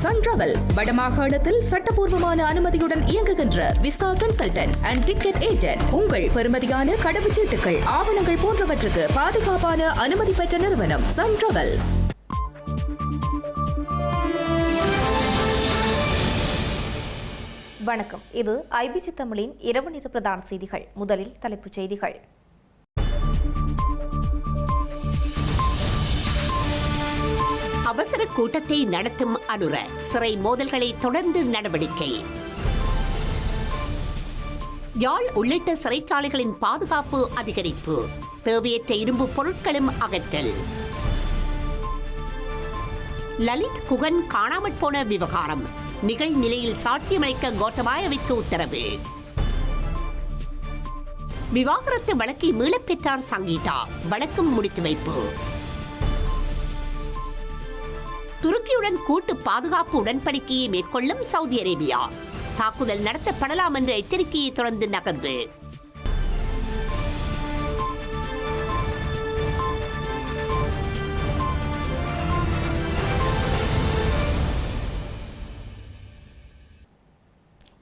Sun travels வடமாகாணத்தில் சட்டபூர்வமான அனுமதியுடன் இயங்குகின்ற visa consultants and ticket agent. உங்கள் பெறுமதியான கடவுச்சீட்டுகள், ஆவணங்கள் போன்றவற்றுக்கு பாதுகாப்பான அனுமதி பெற்ற நிறுவனம் சன் டிராவல்ஸ். வணக்கம். இது ஐபிசி தமிழின் இரவு நேர பிரதான செய்திகள். முதலில் தலைப்புச் செய்திகள். அவசர கூட்டத்தை நடத்தும் அனுர, சிறை மோதல்களை தொடர்ந்து நடவடிக்கை. யாழ் உள்ளிட்ட சிறைச்சாலைகளின் பாதுகாப்பு அதிகரிப்பு, தேவையற்ற இரும்பு பொருட்களும் அகற்றல். லலித் குகன் காணாமற் போன விவகாரம், நிகழ்நிலையில் சாட்சியமளிக்க கோட்டபாயவிற்கு உத்தரவு. விவாகரத்து வழக்கை மீளப் பெற்றார் சங்கீதா, வழக்கும் முடித்து வைப்பு. துருக்கியுடன் கூட்டு பாதுகாப்பு உடன்படிக்கையை மேற்கொள்ளும் சவுதி அரேபியா, தாக்குதல் நடத்தப்படலாம் என்ற எச்சரிக்கையை தொடர்ந்து நகர்வு.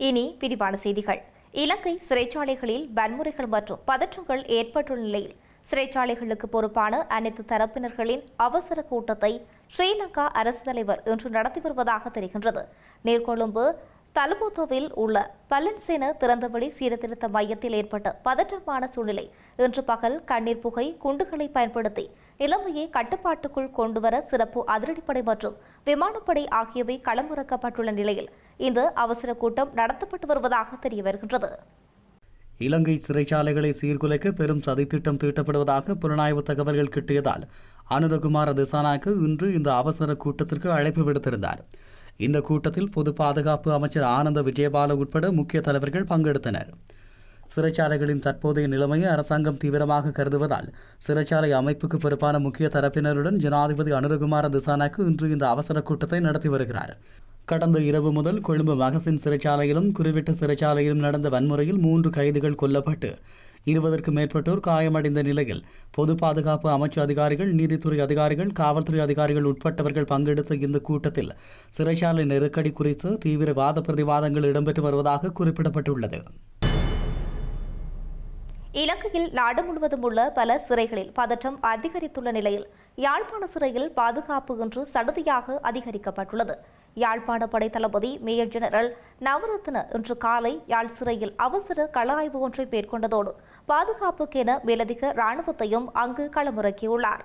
இனி விரிவான செய்திகள். இலங்கை சிறைச்சாலைகளில் வன்முறைகள் மற்றும் பதற்றங்கள் ஏற்பட்டுள்ள நிலையில் சிறைச்சாலைகளுக்கு பொறுப்பான அனைத்து தரப்பினர்களின் அவசர கூட்டத்தை ஸ்ரீலங்கா அரசு தலைவர் இன்று நடத்தி வருவதாக தெரிகின்றது. நீர்கொழும்பு தலுபோத்தோவில் உள்ள பல்லன்சேன திறந்தவெளி சீர்திருத்த மையத்தில் ஏற்பட்ட பதற்றமான சூழ்நிலை இன்று பகல் கண்ணீர் புகை குண்டுகளை பயன்படுத்தி நிலைமையை கட்டுப்பாட்டுக்குள் கொண்டுவர சிறப்பு அதிரடிப்படை மற்றும் விமானப்படை ஆகியவை களமிறக்கப்பட்டுள்ள நிலையில் இந்த அவசர கூட்டம் நடத்தப்பட்டு வருவதாக தெரிய வருகின்றது. இலங்கை சிறைச்சாலைகளை சீர்குலைக்க பெரும் சதித்திட்டம் தீட்டப்படுவதாக புலனாய்வு தகவல்கள் கிட்டியதால் அனுரகுமார திசாநாயக்க இன்று இந்த அவசர கூட்டத்திற்கு அழைப்பு விடுத்திருந்தார். இந்த கூட்டத்தில் பொது பாதுகாப்பு அமைச்சர் ஆனந்த விஜயபால உட்பட முக்கிய தலைவர்கள் பங்கெடுத்தனர். சிறைச்சாலைகளின் தற்போதைய நிலைமையை அரசாங்கம் தீவிரமாக கருதுவதால் சிறைச்சாலை அமைப்புக்கு பொறுப்பான முக்கிய தரப்பினருடன் ஜனாதிபதி அனுரகுமார திசாநாயக்க இன்று இந்த அவசர கூட்டத்தை நடத்தி வருகிறார். கடந்த இரவு முதல் கொழும்பு மகசின் சிறைச்சாலையிலும் குறிவிட்ட சிறைச்சாலையிலும் நடந்த வன்முறையில் 3 கைதிகள் கொல்லப்பட்டு 20க்கும் மேற்பட்டோர் காயமடைந்த நிலையில் பொது பாதுகாப்பு அமைச்சு அதிகாரிகள், நீதித்துறை அதிகாரிகள், காவல்துறை அதிகாரிகள் உட்பட்டவர்கள் பங்கெடுத்த இந்த கூட்டத்தில் சிறைச்சாலை நெருக்கடி குறித்து தீவிர வாத பிரதிவாதங்கள் இடம்பெற்று வருவதாக குறிப்பிடப்பட்டுள்ளது. இலங்கையில் நாடு முழுவதும் உள்ள பல சிறைகளில் பதற்றம் அதிகரித்துள்ள நிலையில் யாழ்ப்பாண சிறையில் பாதுகாப்பு இன்று சடுதியாக அதிகரிக்கப்பட்டுள்ளது. யாழ்ப்பாண படை தளபதி மேஜர் ஜெனரல் நவரத்ன இன்று காலை யாழ் சிறையில் அவசர கள ஆய்வு ஒன்றை மேற்கொண்டதோடு பாதுகாப்புக்கென மேலதிக இராணுவத்தையும் அங்கு களமிறக்கியுள்ளார்.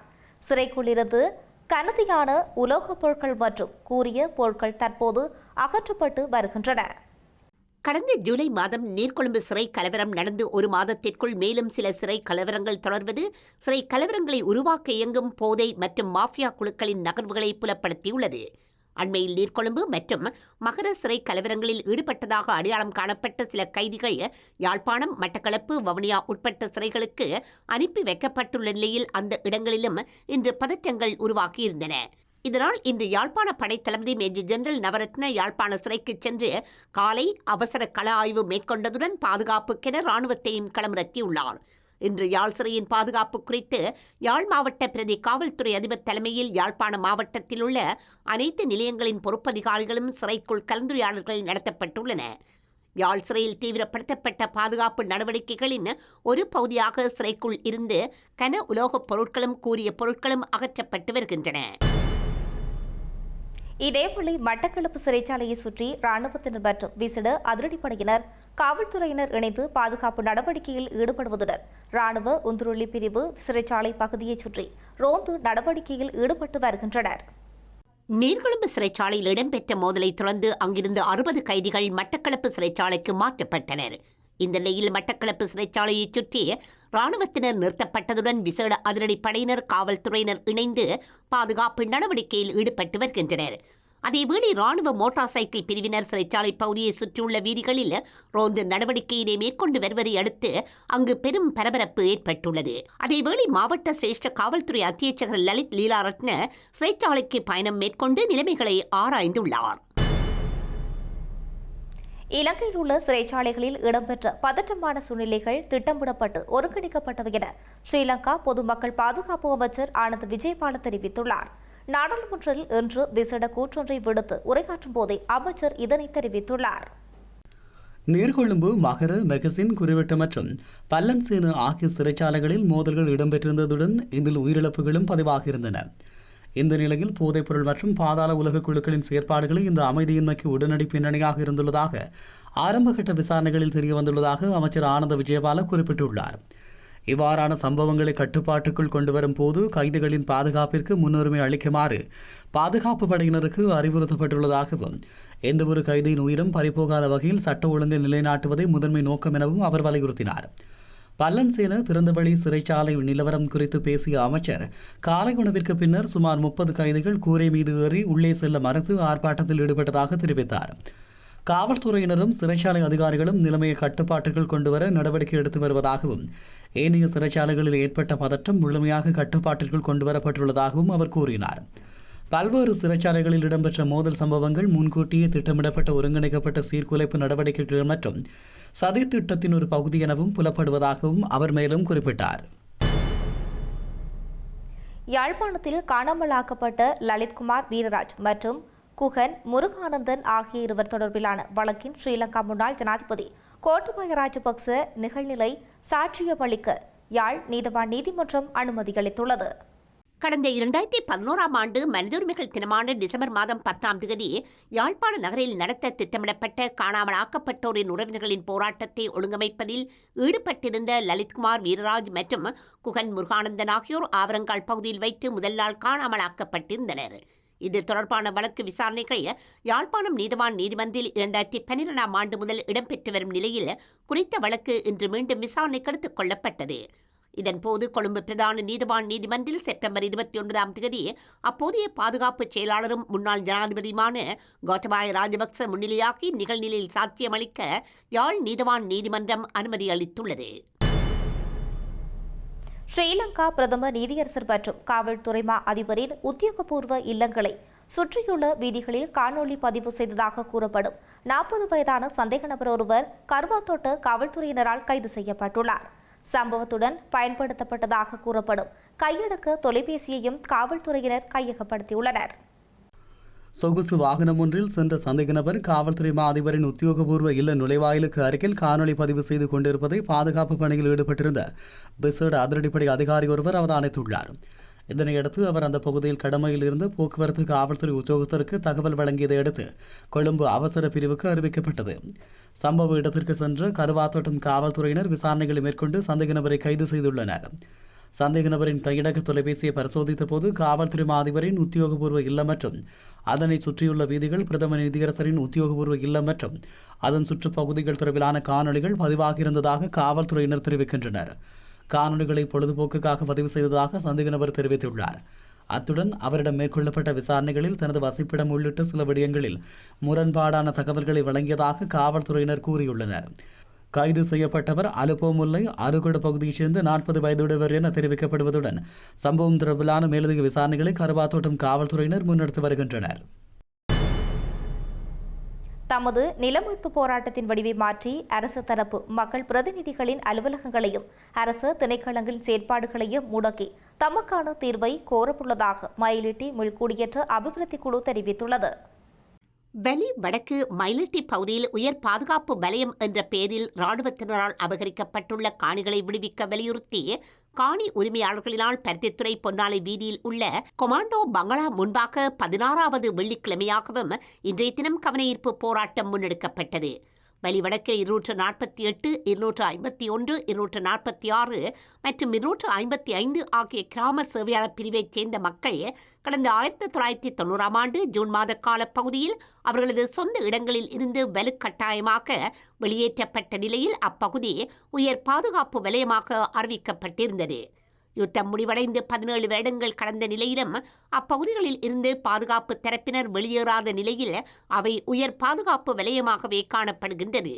சிறைக்குள்ளிருந்து கனதியான உலோகப் பொருட்கள் மற்றும் கூரிய பொருட்கள் தற்போது அகற்றப்பட்டு வருகின்றன. கடந்த ஜூலை மாதம் நீர்கொழும்பு சிறை கலவரம் நடந்து 1 மாதத்திற்குள் மேலும் சில சிறை கலவரங்கள் தொடர்வது சிறை கலவரங்களை உருவாக்க இயங்கும் போதை மற்றும் மாஃபியா குழுக்களின் நகர்வுகளை புலப்படுத்தியுள்ளது. அண்மையில் நீர்கொழும்பு மற்றும் மகர சிறை கலவரங்களில் ஈடுபட்டதாக அடையாளம் காணப்பட்ட சில கைதிகள் யாழ்ப்பாணம், மட்டக்களப்பு, வவுனியா உட்பட்ட சிறைகளுக்கு அனுப்பி வைக்கப்பட்டுள்ள நிலையில் அந்த இடங்களிலும் இன்று பதற்றங்கள் உருவாகியிருந்தன. இதனால் இன்று யாழ்ப்பாண படை தளபதி மேஜர் ஜெனரல் நவரத்ன யாழ்ப்பாண சிறைக்கு சென்று காலை அவசர கள ஆய்வு மேற்கொண்டதுடன் பாதுகாப்புக்கென இராணுவத்தையும் களமிறக்கியுள்ளார். இன்று யாழ் சிறையின் பாதுகாப்பு குறித்து யாழ் மாவட்ட பிரதி காவல்துறை அதிபர் தலைமையில் யாழ்ப்பாண மாவட்டத்தில் உள்ள அனைத்து நிலையங்களின் பொறுப்பதிகாரிகளும் சிறைக்குள் கலந்துரையாடல்கள் நடத்தப்பட்டுள்ளன. யாழ் சிறையில் தீவிரப்படுத்தப்பட்ட பாதுகாப்பு நடவடிக்கைகளின் ஒரு பகுதியாக சிறைக்குள் இருந்து கன உலோகப் பொருட்களும் கூரிய பொருட்களும் அகற்றப்பட்டு வருகின்றன. இதேவேளை மட்டக்களப்பு சிறைச்சாலையை சுற்றி இராணுவத்தினர் மற்றும் விசேட அதிரடிப்படையினர், காவல்துறையினர் இணைந்து பாதுகாப்பு நடவடிக்கையில் ஈடுபடுவதுடன் இராணுவ உந்துருளி பிரிவு சிறைச்சாலை பகுதியை சுற்றி ரோந்து நடவடிக்கையில் ஈடுபட்டு வருகின்றனர். நீர்கொழும்பு சிறைச்சாலையில் இடம்பெற்ற மோதலை தொடர்ந்து அங்கிருந்து 60 கைதிகள் மட்டக்களப்பு சிறைச்சாலைக்கு மாற்றப்பட்டனர். இந்த நிலையில் மட்டக்களப்பு சிறைச்சாலையை சுற்றி இராணுவத்தினர் நிறுத்தப்பட்டதுடன் விசேட அதிரடிப்படையினர், காவல்துறையினர் இணைந்து பாதுகாப்பு நடவடிக்கையில் ஈடுபட்டு வருகின்றனர். அதேவேளை இராணுவ மோட்டார் சைக்கிள் பிரிவினர் சிறைச்சாலை பகுதியை சுற்றியுள்ள வீதிகளில் ரோந்து நடவடிக்கையினை மேற்கொண்டு வருவதை அடுத்து அங்கு பெரும் பரபரப்பு ஏற்பட்டுள்ளது. அதேவேளை மாவட்ட சிரேஷ்ட காவல்துறை அத்தியட்சகர் லலித் லீலாரத்ன சிறைச்சாலைக்கு பயணம் மேற்கொண்டு நிலைமைகளை ஆராய்ந்துள்ளார். இலங்கையில் உள்ள சிறைச்சாலைகளில் இடம்பெற்ற பதற்றமான சூழ்நிலைகள் திட்டமிடப்பட்டு ஒருங்கிணைக்கப்பட்டவை என ஸ்ரீலங்கா பொதுமக்கள் பாதுகாப்பு அமைச்சர் ஆனந்த் விஜயபால தெரிவித்துள்ளார். நாடாளுமன்றில் இன்று விசேட கூற்றொன்றை விடுத்து உரையாற்றும் போதே அமைச்சர் இதனை தெரிவித்துள்ளார். நீர்கொழும்பு, மகர, மெகசின், குருவெட்டு மற்றும் பல்லன்சேன ஆகிய சிறைச்சாலைகளில் மோதல்கள் இடம்பெற்றிருந்ததுடன் இதில் உயிரிழப்புகளும் பதிவாகியிருந்தன. இந்த நிலையில் போதைப்பொருள் மற்றும் பாதாள உலக குழுக்களின் செயற்பாடுகளை இந்த அமைதியின்மைக்கு உடனடி பின்னணியாக இருந்துள்ளதாக ஆரம்பகட்ட விசாரணைகளில் தெரியவந்துள்ளதாக அமைச்சர் ஆனந்த விஜயபால குறிப்பிட்டுள்ளார். இவ்வாறான சம்பவங்களை கட்டுப்பாட்டுக்குள் கொண்டுவரும் போது கைதிகளின் பாதுகாப்பிற்கு முன்னுரிமை அளிக்குமாறு பாதுகாப்பு படையினருக்கு அறிவுறுத்தப்பட்டுள்ளதாகவும் எந்தவொரு கைதியின் உயிரும் பறிபோகாத வகையில் சட்ட ஒழுங்கை நிலைநாட்டுவதை முதன்மை நோக்கம் எனவும் அவர் வலியுறுத்தினார். பல்லன்சேன திறந்தவெளி சிறைச்சாலை நிலவரம் குறித்து பேசிய அமைச்சர், காலை உணவிற்கு பின்னர் சுமார் 30 கைதிகள் கூரை மீது ஏறி உள்ளே செல்ல மறுத்து ஆர்ப்பாட்டத்தில் ஈடுபட்டதாக தெரிவித்தார். காவல்துறையினரும் சிறைச்சாலை அதிகாரிகளும் நிலைமையை கட்டுப்பாட்டுக்குள் கொண்டுவர நடவடிக்கை எடுத்து வருவதாகவும் ஏனைய சிறைச்சாலைகளில் ஏற்பட்ட பதற்றம் முழுமையாக கட்டுப்பாட்டிற்குள் கொண்டுவரப்பட்டுள்ளதாகவும் அவர் கூறினார். பல்வேறு சிறைச்சாலைகளில் இடம்பெற்ற மோதல் சம்பவங்கள் முன்கூட்டியே திட்டமிடப்பட்ட ஒருங்கிணைக்கப்பட்ட சீர்குலைப்பு நடவடிக்கைகள் மற்றும் சதி திட்டத்தின் ஒரு பகுதி எனவும் புலப்படுவதாகவும் அவர் மேலும் குறிப்பிட்டார். யாழ்ப்பாணத்தில் காணாமலாக்கப்பட்ட லலித்குமார் வீரராஜ் மற்றும் குகன் முருகானந்தன் ஆகிய இருவர் தொடர்பிலான வழக்கின் ஸ்ரீலங்கா முன்னாள் ஜனாதிபதி கோட்டபாய ராஜபக்ச நிகழ்நிலை சாட்சியமளிக்க யாழ் நீதவான் நீதிமன்றம் அனுமதி அளித்துள்ளது. கடந்த 2011ஆம் ஆண்டு மனித உரிமைகள் தினமான டிசம்பர் மாதம் 10ஆம் தேதி யாழ்ப்பாண நகரில் நடத்த திட்டமிடப்பட்ட காணாமலாக்கப்பட்டோரின் உறவினர்களின் போராட்டத்தை ஒழுங்கமைப்பதில் ஈடுபட்டிருந்த லலித்குமார் வீரராஜ் மற்றும் குகன் முருகானந்தன் ஆகியோர் ஆவரங்கால் பகுதியில் வைத்து முதல் நாள் காணாமலாக்கப்பட்டிருந்தனர். இது தொடர்பான வழக்கு விசாரணைகள் யாழ்ப்பாணம் நீதவான் நீதிமன்றில் 2012ஆம் ஆண்டு முதல் இடம்பெற்று வரும் நிலையில் குறித்த வழக்கு இன்று மீண்டும் விசாரணைக்கு எடுத்துக் கொள்ளப்பட்டது. இதன்போது கொழும்பு பிரதான நீதவான் நீதிமன்றில் செப்டம்பர் 29ஆம் தேதி அப்போதைய பாதுகாப்பு செயலாளரும் முன்னாள் ஜனாதிபதியுமான கோட்டபாய ராஜபக்ச முன்னிலையாகி நிகழ்நிலையில் சாட்சியமளிக்க யாழ் நீதவான் நீதிமன்றம் அனுமதி அளித்துள்ளது. ஸ்ரீலங்கா பிரதம நீதியரசர் மற்றும் காவல்துறை மா அதிபரின் உத்தியோகபூர்வ இல்லங்களை சுற்றியுள்ள வீதிகளில் காணொலி பதிவு செய்ததாக கூறப்படும் 40 வயதான சந்தேக நபர் ஒருவர் கர்வாத்தோட்ட காவல்துறையினரால் கைது செய்யப்பட்டுள்ளார். சம்பவத்துடன் பயன்படுத்தப்பட்டதாக கூறப்படும் கையடக்க தொலைபேசியையும் காவல்துறையினர் கையகப்படுத்தியுள்ளனர். சொகுசு வாகனம் ஒன்றில் சென்ற சந்தேக நபர் காவல்துறை மா அதிபரின் உத்தியோகபூர்வ இல்ல நுழைவாயிலுக்கு அருகில் காணொலி பதிவு செய்து கொண்டிருப்பதை பாதுகாப்பு பணியில் ஈடுபட்டிருந்த விசேட அதிரடிப்படை அதிகாரி ஒருவர் அவதானித்துள்ளார். இதனையடுத்து அவர் அந்த பகுதியில் கடமையில் இருந்து போக்குவரத்து காவல்துறை உத்தியோகத்தருக்கு தகவல் வழங்கியதை அடுத்து கொழும்பு அவசர பிரிவுக்கு அறிவிக்கப்பட்டது. சம்பவ இடத்திற்கு சென்ற கருவாத்தோட்டம் காவல்துறையினர் விசாரணைகளை மேற்கொண்டு சந்தேக நபரை கைது செய்துள்ளனர். சந்தேக நபரின் கையடக்க தொலைபேசியை பரிசோதித்த போது காவல்துறை மா அதிபரின் உத்தியோகபூர்வ இல்லம் மற்றும் அதனை சுற்றியுள்ள வீதிகள், பிரதம நீதியரசரின் உத்தியோகபூர்வ இல்லம் மற்றும் அதன் சுற்றுப்பகுதிகள் தொடர்பிலான காணொலிகள் பதிவாகியிருந்ததாக காவல்துறையினர் தெரிவிக்கின்றனர். காணொலிகளை பொழுதுபோக்குக்காக பதிவு செய்ததாக சந்தேக நபர் தெரிவித்துள்ளார். அத்துடன் அவரிடம் மேற்கொள்ளப்பட்ட விசாரணைகளில் தனது வசிப்பிடம் உள்ளிட்ட சில விடயங்களில் முரண்பாடான தகவல்களை வழங்கியதாக காவல்துறையினர் கூறியுள்ளனர். கைது செய்யப்பட்டவர் அலுப்போமுல்லை அருகொட பகுதியைச் சேர்ந்த 40 வயதுடையவர் என தெரிவிக்கப்படுவதுடன் சம்பவம் தொடர்பிலான மேலதிக விசாரணைகளை கருவாத்தோட்டம் காவல்துறையினர் முன்னெடுத்து வருகின்றனர். தமது நிலமீட்பு போராட்டத்தின் வடிவை மாற்றி அரசு தரப்பு மக்கள் பிரதிநிதிகளின் அலுவலகங்களையும் அரசு திணைக்களங்களின் செயற்பாடுகளையும் முடக்கி தமக்கான தீர்வை கோரவுள்ளதாக மயிலிட்டி மீள்குடியேற்ற அபிவிருத்தி குழு தெரிவித்துள்ளது. வெளி வடக்கு மயிலிட்டி பகுதியில் உயர் பாதுகாப்பு வலயம் என்ற பெயரில் இராணுவத்தினரால் அபகரிக்கப்பட்டுள்ள காணிகளை விடுவிக்க வலியுறுத்தி காணி உரிமையாளர்களினால் பருத்தித்துறை பொன்னாலை வீதியில் உள்ள கொமாண்டோ பங்களா முன்பாக 16வது வெள்ளிக்கிழமையாகவும் இன்றைய தினம் கவனஈர்ப்பு போராட்டம் முன்னெடுக்கப்பட்டது. வலிவடக்கு 248, 251, 246 மற்றும் 255 ஆகிய கிராம சேவையாளர் பிரிவைச் சேர்ந்த மக்கள் கடந்த 1990ஆம் ஆண்டு ஜூன் மாத கால பகுதியில் அவர்களது சொந்த இடங்களில் இருந்து வலுக்கட்டாயமாக வெளியேற்றப்பட்ட நிலையில் அப்பகுதி உயர் பாதுகாப்பு வலயமாக அறிவிக்கப்பட்டிருந்தது. யுத்தம் முடிவடைந்து 17 வருடங்கள் கடந்த நிலையிலும் அப்பகுதிகளில் இருந்து பாதுகாப்பு தரப்பினர் வெளியேறாத நிலையில் அவை உயர் பாதுகாப்பு வலயமாகவே காணப்படுகின்றது.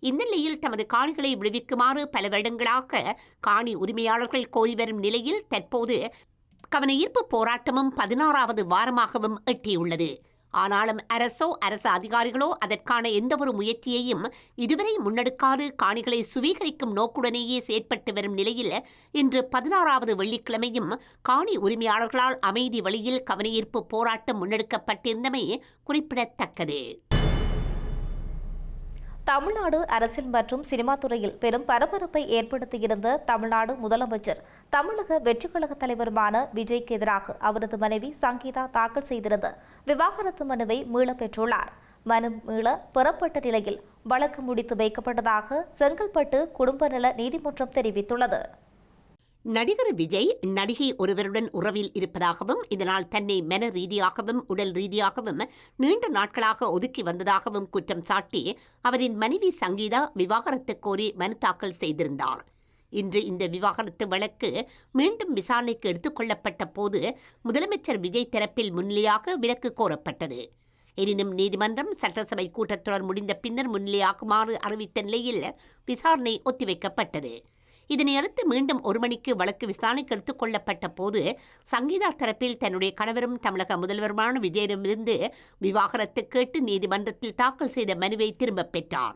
இந்த நிலையில் தமது காணிகளை விடுவிக்குமாறு பல வருடங்களாக காணி உரிமையாளர்கள் கோரி வரும் நிலையில் தற்போது கவனஈர்ப்பு போராட்டமும் 16வது வாரமாகவும் எட்டியுள்ளது. ஆனாலும் அரசோ அரசு அதிகாரிகளோ அதற்கான எந்தவொரு முயற்சியையும் இதுவரை முன்னெடுக்காது காணிகளை சுவீகரிக்கும் நோக்குடனேயே செயற்பட்டு வரும் நிலையில் இன்று 16வது வெள்ளிக்கிழமையும் காணி உரிமையாளர்களால் அமைதி வழியில் கவனஈர்ப்பு போராட்டம் முன்னெடுக்கப்பட்டிருந்தமை குறிப்பிடத்தக்கது. தமிழ்நாடு அரசியல் மற்றும் சினிமா துறையில் பெரும் பரபரப்பை ஏற்படுத்தியிருந்த தமிழ்நாடு முதலமைச்சர் தமிழக வெற்றிக் கழக தலைவருமான விஜய்க்கு எதிராக அவரது மனைவி சங்கீதா தாக்கல் செய்திருந்த விவாகரத்து மனுவை மீளப் பெற்றுள்ளார். மனு மீள பெறப்பட்ட நிலையில் வழக்கு முடித்து வைக்கப்பட்டதாக செங்கல்பட்டு குடும்ப நல நீதிமன்றம் தெரிவித்துள்ளது. நடிகர் விஜய் நடிகை ஒருவருடன் உறவில் இருப்பதாகவும் இதனால் தன்னை மன ரீதியாகவும் உடல் ரீதியாகவும் நீண்ட நாட்களாக ஒதுக்கி வந்ததாகவும் குற்றம் சாட்டி அவரின் மனைவி சங்கீதா விவாகரத்து கோரி மனு தாக்கல் செய்திருந்தார். இன்று இந்த விவாகரத்து வழக்கு மீண்டும் விசாரணைக்கு எடுத்துக் கொள்ளப்பட்ட போது முதலமைச்சர் விஜய் தரப்பில் முன்னிலையாக விலக்கு கோரப்பட்டது. எனினும் நீதிமன்றம் சட்டசபை கூட்டத்தொடர் முடிந்த பின்னர் முன்னிலையாகுமாறு அறிவித்த நிலையில் விசாரணை ஒத்திவைக்கப்பட்டது. இதனையடுத்து மீண்டும் 1 மணிக்கு வழக்கு விசாரணைக்கு எடுத்துக் கொள்ளப்பட்ட போது சங்கீதா தரப்பில் தன்னுடைய கணவரும் தமிழக முதல்வருமான விஜயிடமிருந்து விவாகரத்து கேட்டு நீதிமன்றத்தில் தாக்கல் செய்த மனுவை திரும்பப் பெற்றார்.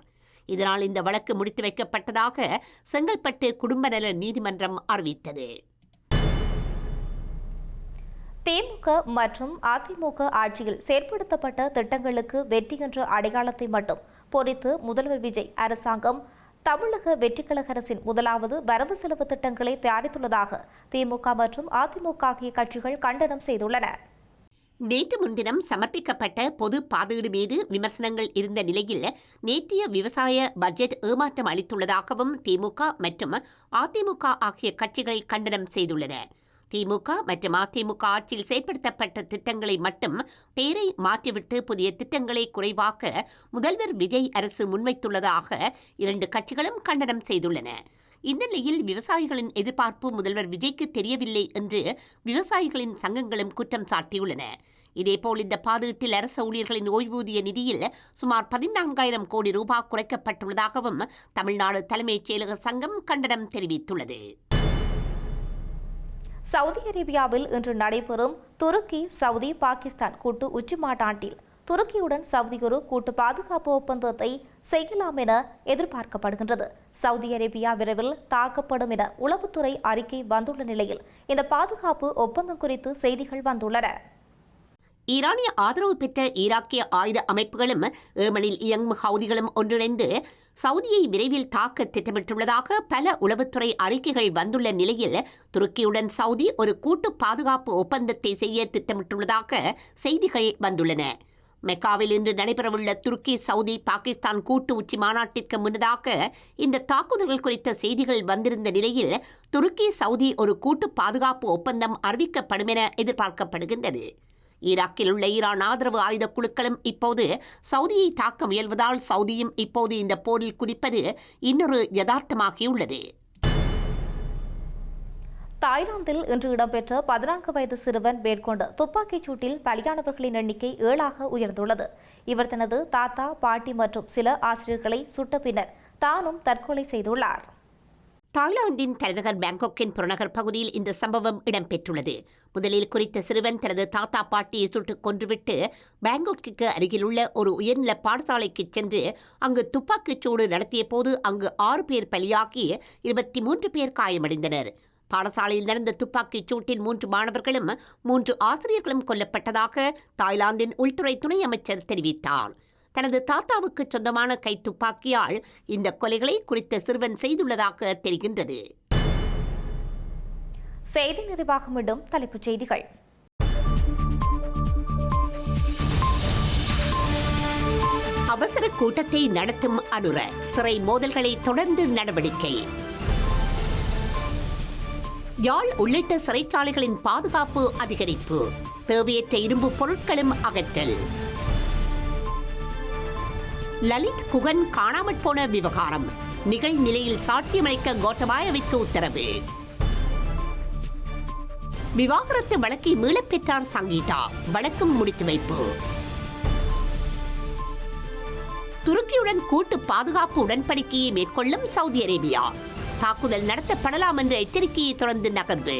இதனால் இந்த வழக்கு முடித்து வைக்கப்பட்டதாக செங்கல்பட்டு குடும்ப நல நீதிமன்றம் அறிவித்தது. திமுக மற்றும் அதிமுக ஆட்சியில் செயற்படுத்தப்பட்ட திட்டங்களுக்கு வெற்றி என்ற அடையாளத்தை மட்டும் பொறித்து முதல்வர் விஜய் அரசாங்கம் தமிழக வெற்றிக் கழக அரசின் முதலாவது வரவு செலவு திட்டங்களை தயாரித்துள்ளதாக திமுக மற்றும் அதிமுக ஆகிய கட்சிகள் கண்டனம் செய்துள்ளன. நேற்று முன்தினம் சமர்ப்பிக்கப்பட்ட பொது பாதீடு மீது விமர்சனங்கள் இருந்த நிலையில் நேற்றைய விவசாய பட்ஜெட் ஏமாற்றம் அளித்துள்ளதாகவும் திமுக மற்றும் அதிமுக ஆகிய கட்சிகள் கண்டனம் செய்துள்ளன. திமுக மற்றும் அதிமுக ஆட்சியில் செயற்படுத்தப்பட்ட திட்டங்களை மட்டும் பெயரை மாற்றிவிட்டு புதிய திட்டங்களை குறைவாக்க முதல்வர் விஜய் அரசு முன்வைத்துள்ளதாக 2 கட்சிகளும் கண்டனம் செய்துள்ளன. இந்த நிலையில் விவசாயிகளின் எதிர்பார்ப்பு முதல்வர் விஜய்க்கு தெரியவில்லை என்று விவசாயிகளின் சங்கங்களும் குற்றம் சாட்டியுள்ளன. இதேபோல் இந்த பாதீட்டில் அரசு ஊழியர்களின் ஓய்வூதிய நிதியில் சுமார் 14,000 கோடி ரூபாய் குறைக்கப்பட்டுள்ளதாகவும் தமிழ்நாடு தலைமைச் செயலக சங்கம் கண்டனம் தெரிவித்துள்ளது. சவுதி அரேபியாவில் இன்று நடைபெறும் துருக்கி சவுதி பாகிஸ்தான் கூட்டு உச்சிமாநாட்டில் துருக்கியுடன் சவுதி ஒரு கூட்டு பாதுகாப்பு ஒப்பந்தத்தை செய்யலாம் என எதிர்பார்க்கப்படுகின்றது. சவுதி அரேபியா விரைவில் தாக்கப்படும் என உளவுத்துறை அறிக்கை வந்துள்ள நிலையில் இந்த பாதுகாப்பு ஒப்பந்தம் குறித்து செய்திகள் வந்துள்ளன. ஈரானிய ஆதரவு பெற்ற ஈராக்கிய ஆயுத அமைப்புகளும் ஏமனில் இயங்கும் ஹவுதிகளும் ஒன்றிணைந்து சவுதியை விரைவில் தாக்க திட்டமிட்டுள்ளதாக பல உளவுத்துறை அறிக்கைகள் வந்துள்ள நிலையில் துருக்கியுடன் சவுதி ஒரு கூட்டு பாதுகாப்பு ஒப்பந்தத்தை செய்ய திட்டமிட்டுள்ளதாக செய்திகள் வந்துள்ளன. மெக்காவில் இன்று நடைபெறவுள்ள துருக்கி சவுதி பாகிஸ்தான் கூட்டு உச்சி மாநாட்டிற்கு முன்னதாக இந்த தாக்குதல்கள் குறித்த செய்திகள் வந்திருந்த நிலையில் துருக்கி சவுதி ஒரு கூட்டு பாதுகாப்பு ஒப்பந்தம் அறிவிக்கப்படும் என எதிர்பார்க்கப்படுகின்றது. ஈராக்கில் உள்ள ஈரான் ஆதரவு ஆயுத குழுக்களும் இப்போது சவுதியை தாக்க முயல்வதால் சவுதியும் இப்போது இந்த போரில் குதிப்பது இன்னொரு யதார்த்தமாகியுள்ளது. தாய்லாந்தில் இன்று இடம்பெற்ற 14 வயது சிறுவன் மேற்கொண்ட துப்பாக்கிச் சூட்டில் பலியானவர்களின் எண்ணிக்கை 7ஆக உயர்ந்துள்ளது. இவர் தனது தாத்தா, பாட்டி மற்றும் சில ஆசிரியர்களை சுட்ட பின்னர் தானும் தற்கொலை செய்துள்ளார். தாய்லாந்தின் தலைநகர் பாங்காக்கின் புறநகர் பகுதியில் இந்த சம்பவம் இடம்பெற்றுள்ளது. முதலில் குறித்த சிறுவன் தனது தாத்தா பாட்டியை சுட்டுக் கொன்றுவிட்டு பாங்காக்கிற்கு அருகிலுள்ள ஒரு உயர்நில பாடசாலைக்கு சென்று அங்கு துப்பாக்கிச் சூடு நடத்திய போது அங்கு 6 பேர் பலியாகி 23 பேர் காயமடைந்தனர். பாடசாலையில் நடந்த துப்பாக்கிச் சூட்டில் 3 மாணவர்களும் 3 ஆசிரியர்களும் கொல்லப்பட்டதாக தாய்லாந்தின் உள்துறை துணை அமைச்சர் தெரிவித்தார். தனது தாத்தாவுக்கு சொந்தமான கைத்துப்பாக்கியால் இந்த கொலைகளை குறித்த சிறுவன் செய்துள்ளதாக தெரிகின்றது. செய்தி நிறைவாக மீண்டும் தலைப்புச் செய்திகள். அவசர கூட்டத்தை நடத்தும் அனுர சிறை மோதல்களை தொடர்ந்து நடவடிக்கை. யாழ் உள்ளிட்ட சிறைச்சாலைகளின் பாதுகாப்பு அதிகரிப்பு, தேவையற்ற இரும்பு பொருட்களும் அகற்றல். லலித் குகன் காணாமற் போன விவகாரம், நிகழ்நிலையில் சாட்சியமளிக்க கோட்டபாயவிற்கு உத்தரவு. விவாகரத்து வழக்கை மீளப் பெற்றார் சங்கீதா, வழக்கும் முடித்து வைப்பு. துருக்கியுடன் கூட்டு பாதுகாப்பு உடன்படிக்கையை மேற்கொள்ளும் சவுதி அரேபியா, தாக்குதல் நடத்தப்படலாம் என்ற எச்சரிக்கையை தொடர்ந்து நகர்வு.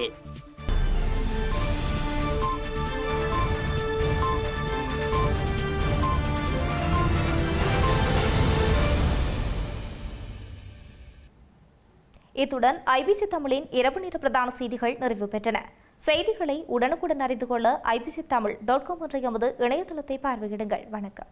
இத்துடன் ஐபிசி தமிழின் இரவு நேர பிரதான செய்திகள் நிறைவு பெற்றன. செய்திகளை உடனுக்குடன் அறிந்து கொள்ள ibctamil.com என்ற எமது இணையதளத்தை பார்வையிடுங்கள். வணக்கம்.